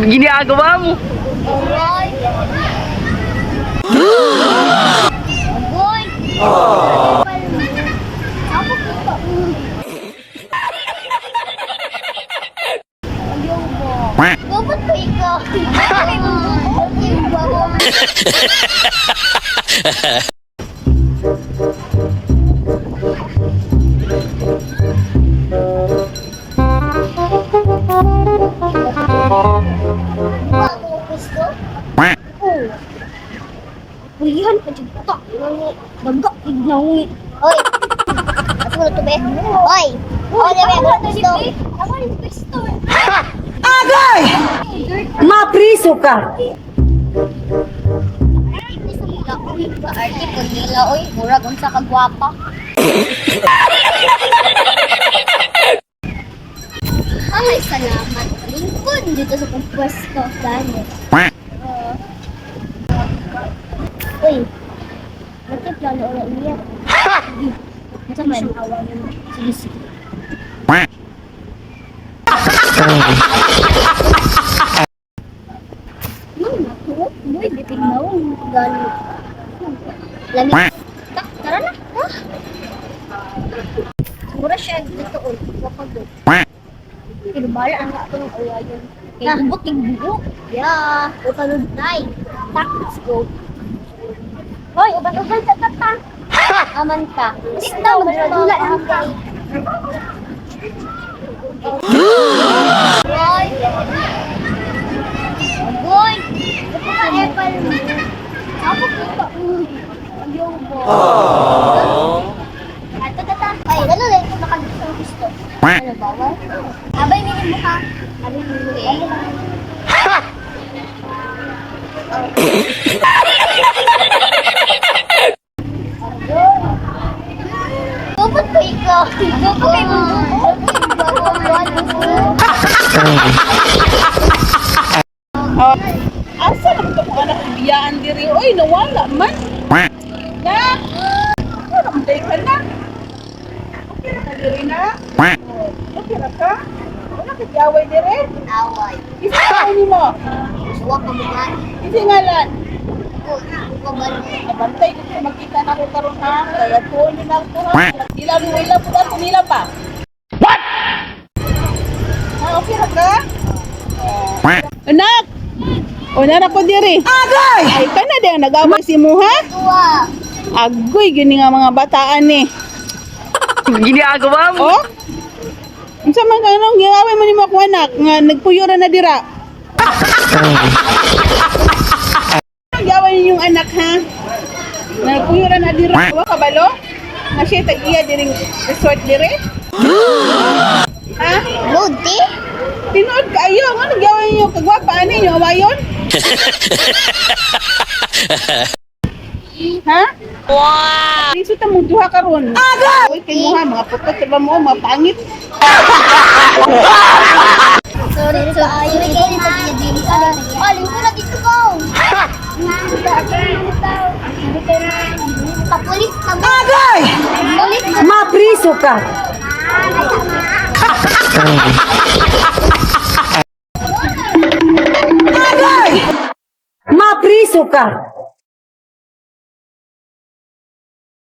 Ginagawa mo. Aray! Agoy! Ako kita. Ayaw mo. Dapat ko ikaw. Bago gusto? Oo. Bulihan pa dyan ta. Daga, ignawi. Oy! Ako na to, be. Oy! Ako na, be. Ako na gusto. Ako na gusto. Agay! Mapriso ka! Arte sa nila, oy. Arte po nila, oy. Murag unsa ka gwapa. Ay, salamat. Lingkod dito sa pagpwesto. Gano. Uy. Bakit plano ulit niya? Masa man? Sige, sige. Ako? Uy, bitig na ako. Gano. Lamig. Tara na. Ha? Mura siya dito. Uy, wapagod. Pero bala ang ako ng awayan. Kaya buting buo. Yeah. Upanod na eh. Let's go. Hoy, uban-uban sa tata. Aman ka. Basta magdula lang ka. Hoy. Hoy. Ito ka apple mo. Ako kita. Ayaw mo. Ato tata. Ay, ano lang ito nakagustong gusto. Ano bawal? Abay, nilin mo ka. Abay, nilin mo. Dapat ko ikaw. Dapat kayo mo. Asa na ito mga anak biyaan diri? Oy, nawala man. Na! Ano day ka na? Okay na ka diri na? Okay na ka? Wala ka tiyaway diri? Away. Isa ka ni mo. Huwag ka mga. Isi ngalan. Huwag Bantay dito makita na ko karon ha. Kaya tuon ni na ko ha. Nila mo ila po daw nila pa. What? Okay na ka? Anak! O na ko diri. Agay! Ay ka na din nag-away si mo ha? Tuwa. Agoy gini nga mga bataan ni. Ginagawa mo. Oh? Unsa man kanang giaway mo nimo ako anak nga nagpuyo ra na dira? Giaway ninyong anak ha? Nagpuyo ra na dira. Wa kabalo? Nga siya tag-iya diring resort dire? Ha? Lodi? Tinood kayo, nga nagyaway niyo kagwapa ani niyo awayon? Ha? Wow! Dito ta mo duha karon. Agad! Oy kay mo ha, mga putot ba mo, mga pangit. Sorry, ayun na kayo sa dili. Aling ko na dito ko. Kapulis ka ba? Agay! Pulis ka. Mapriso ka! Agay! Mapriso ka!